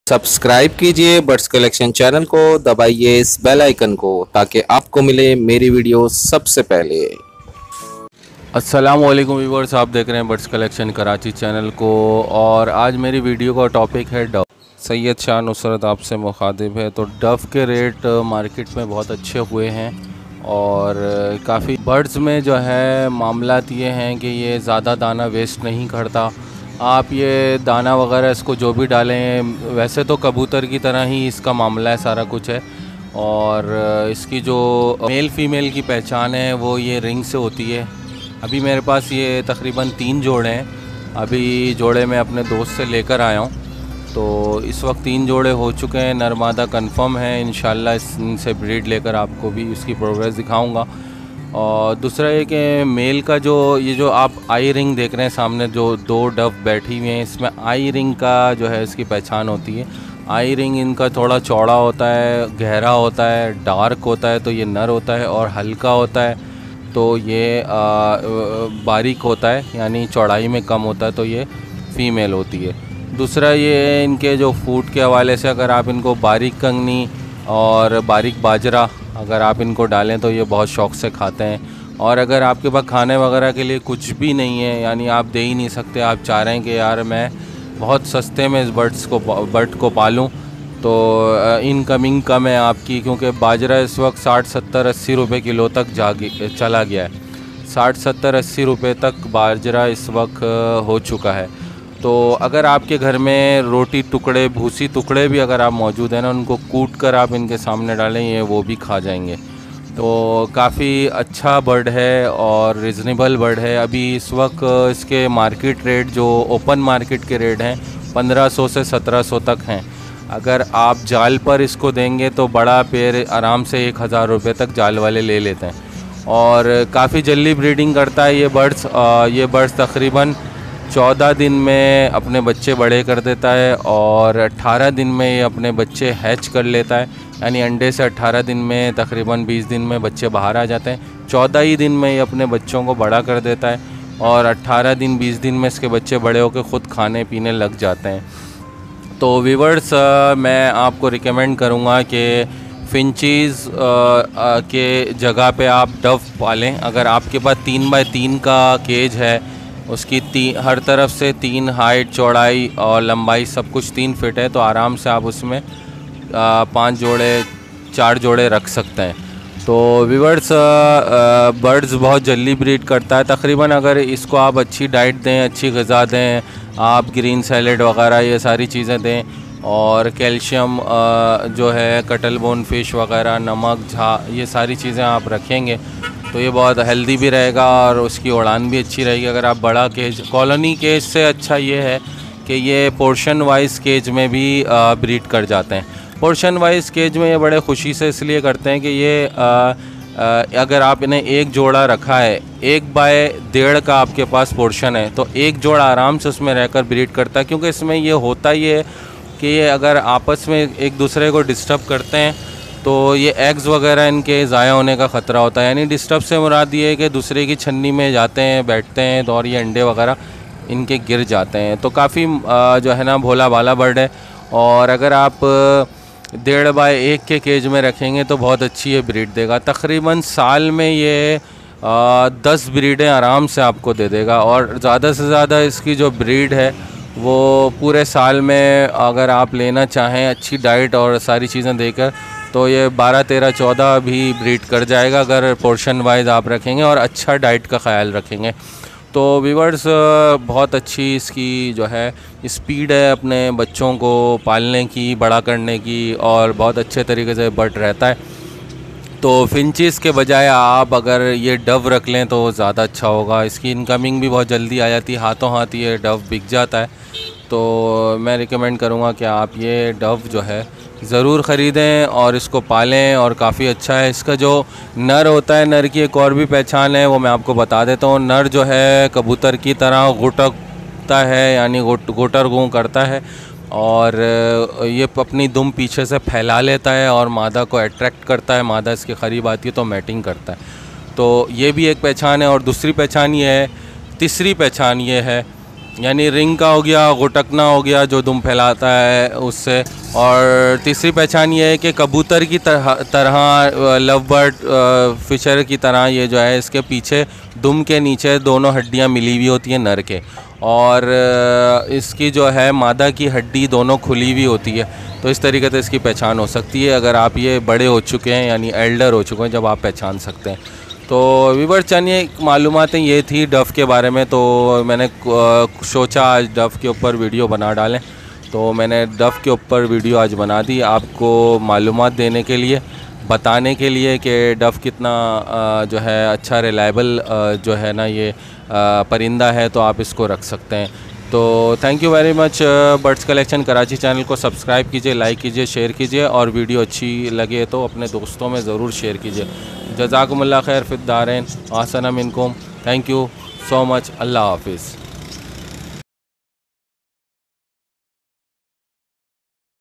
Subscribe कीजिए birds collection channel को, दबाइए इस बेल आइकन को ताकि आपको मिले मेरी वीडियो सबसे पहले। अस्सलाम वालेकुम व्यूअर्स, आप देख रहे हैं बर्ड्स कलेक्शन कराची चैनल को। और आज मेरी वीडियो का टॉपिक है डव। सैयद शाह नुसरत आपसे मुखातिब है। तो डव के रेट मार्केट में बहुत अच्छे हुए हैं और काफ़ी बर्ड्स में जो है मामलात ये हैं कि ये ज़्यादा दाना वेस्ट नहीं करता। आप ये दाना वगैरह इसको जो भी डालें, वैसे तो कबूतर की तरह ही इसका मामला है, सारा कुछ है। और इसकी जो मेल फ़ीमेल की पहचान है वो ये रिंग से होती है। अभी मेरे पास ये तकरीबन 3 जोड़े हैं। अभी जोड़े मैं अपने दोस्त से लेकर आया हूँ, तो इस वक्त 3 जोड़े हो चुके हैं। नरमादा कंफर्म है, इंशाल्लाह इनसे ब्रीड लेकर आपको भी इसकी प्रोग्रेस दिखाऊंगा। और दूसरा ये कि मेल का ये जो आप आई रिंग देख रहे हैं सामने, जो 2 डव बैठी हुई हैं, इसमें आई रिंग का जो है इसकी पहचान होती है। आई रिंग इनका थोड़ा चौड़ा होता है, गहरा होता है, डार्क होता है तो ये नर होता है, और हल्का होता है तो ये बारीक होता है, यानी चौड़ाई में कम होता है तो ये फ़ीमेल होती है। दूसरा ये इनके जो फूड के हवाले से, अगर आप इनको बारीक कंगनी और बारीक बाजरा अगर आप इनको डालें तो ये बहुत शौक़ से खाते हैं। और अगर आपके पास खाने वगैरह के लिए कुछ भी नहीं है, यानी आप दे ही नहीं सकते, आप चाह रहे हैं कि यार मैं बहुत सस्ते में इस बर्ड को पालूँ, तो इनकमिंग कम है आपकी, क्योंकि बाजरा इस वक्त 60, 70, 80 रुपये किलो तक चला गया है। 60, 70, 80 रुपये तक बाजरा इस वक्त हो चुका है। तो अगर आपके घर में रोटी टुकड़े, भूसी टुकड़े भी अगर आप मौजूद हैं ना, उनको कूट कर आप इनके सामने डालें, ये वो भी खा जाएंगे। तो काफ़ी अच्छा बर्ड है और रिजनेबल बर्ड है। अभी इस वक्त इसके मार्केट रेट जो ओपन मार्केट के रेट हैं 1500 से 1700 तक हैं। अगर आप जाल पर इसको देंगे तो बड़ा पेड़ आराम से 1000 रुपये तक जाल वाले ले लेते हैं। और काफ़ी जल्दी ब्रीडिंग करता है ये बर्ड्स तकरीबन 14 दिन में अपने बच्चे बड़े कर देता है और 18 दिन में ये अपने बच्चे हैच कर लेता है। यानी अंडे से 18 दिन में तकरीबन 20 दिन में बच्चे बाहर आ जाते हैं। 14 ही दिन में ये अपने बच्चों को बड़ा कर देता है और 18 दिन 20 दिन में इसके बच्चे बड़े होकर ख़ुद खाने पीने लग जाते हैं। तो व्यूअर्स, मैं आपको रिकमेंड करूँगा कि फिंचीज़ के जगह पे आप डव पालें। अगर आपके पास 3 बाय 3 का केज है, उसकी हर तरफ से 3 हाइट, चौड़ाई और लंबाई सब कुछ 3 फिट है, तो आराम से आप उसमें 5 जोड़े 4 जोड़े रख सकते हैं। तो व्यूअर्स, बर्ड्स बहुत जल्दी ब्रीड करता है। तकरीबन अगर इसको आप अच्छी डाइट दें, अच्छी ग़िज़ा दें, आप ग्रीन सैलेड वगैरह ये सारी चीज़ें दें, और कैल्शियम जो है, कटल बोन फिश वगैरह, नमक, ये सारी चीज़ें आप रखेंगे तो ये बहुत हेल्दी भी रहेगा और उसकी उड़ान भी अच्छी रहेगी। अगर आप बड़ा केज, कॉलोनी केज से अच्छा ये है कि ये पोर्शन वाइज केज में भी ब्रीड कर जाते हैं। पोर्शन वाइज केज में ये बड़े खुशी से इसलिए करते हैं कि ये अगर आप इन्हें एक जोड़ा रखा है, 1 बाय 1.5 का आपके पास पोर्शन है, तो एक जोड़ा आराम से उसमें रहकर ब्रीड करता है। क्योंकि इसमें ये होता ये है कि ये अगर आपस में एक दूसरे को डिस्टर्ब करते हैं तो ये एग्स वगैरह इनके ज़ाया होने का ख़तरा होता है। यानी डिस्टर्ब से मुराद ये है कि दूसरे की छन्नी में जाते हैं, बैठते हैं, तो और ये अंडे वगैरह इनके गिर जाते हैं। तो काफ़ी जो है ना भोला भाला बर्ड है। और अगर आप 1.5 बाय 1 के केज में रखेंगे तो बहुत अच्छी ये ब्रीड देगा। तकरीबन साल में ये 10 ब्रीडें आराम से आपको दे देगा। और ज़्यादा से ज़्यादा इसकी जो ब्रीड है वो पूरे साल में अगर आप लेना चाहें अच्छी डाइट और सारी चीज़ें देकर, तो ये 12, 13, 14 भी ब्रीड कर जाएगा अगर पोर्शन वाइज आप रखेंगे और अच्छा डाइट का ख्याल रखेंगे। तो व्यूअर्स, बहुत अच्छी इसकी जो है स्पीड है अपने बच्चों को पालने की, बड़ा करने की, और बहुत अच्छे तरीके से बर्ड रहता है। तो फिंचेस के बजाय आप अगर ये डव रख लें तो ज़्यादा अच्छा होगा। इसकी इनकमिंग भी बहुत जल्दी आ जाती है, हाथों हाथ ये डव बिक जाता है। तो मैं रिकमेंड करूँगा कि आप ये डव जो है ज़रूर ख़रीदें और इसको पालें, और काफ़ी अच्छा है। इसका जो नर होता है, नर की एक और भी पहचान है, वो मैं आपको बता देता हूँ। नर जो है कबूतर की तरह गुटकता है, यानी गुटर गूँ करता है, और ये अपनी दुम पीछे से फैला लेता है और मादा को अट्रैक्ट करता है। मादा इसके करीब आती है तो मैटिंग करता है। तो ये भी एक पहचान है। और दूसरी पहचान ये है, तीसरी पहचान ये है यानी रिंग का हो गया, गुटकना हो गया जो दुम फैलाता है उससे। और तीसरी पहचान ये है कि कबूतर की तरह लव बर्ड फिशर की तरह ये जो है इसके पीछे दुम के नीचे दोनों हड्डियां मिली हुई होती हैं नर के, और इसकी जो है मादा की हड्डी दोनों खुली हुई होती है। तो इस तरीके से इसकी पहचान हो सकती है अगर आप ये बड़े हो चुके हैं, यानी एल्डर हो चुके हैं, जब आप पहचान सकते हैं। तो व्यूअर्स चलिए मालूमातें ये थी डव के बारे में, तो मैंने सोचा आज डव के ऊपर वीडियो बना डालें। तो मैंने डव के ऊपर वीडियो आज बना दी आपको मालूमात देने के लिए, बताने के लिए कि डव कितना जो है अच्छा रिलायबल जो है ना ये परिंदा है, तो आप इसको रख सकते हैं। तो thank you very much. Birds collection Karachi channel को सब्सक्राइब कीजिए, लाइक कीजिए, शेयर कीजिए, और वीडियो अच्छी लगे तो अपने दोस्तों में ज़रूर शेयर कीजिए। जज़ाकुमुल्लाह खैर फिद दारैन, आसना मिनकुम। Thank you so much. अल्लाह हाफिज़।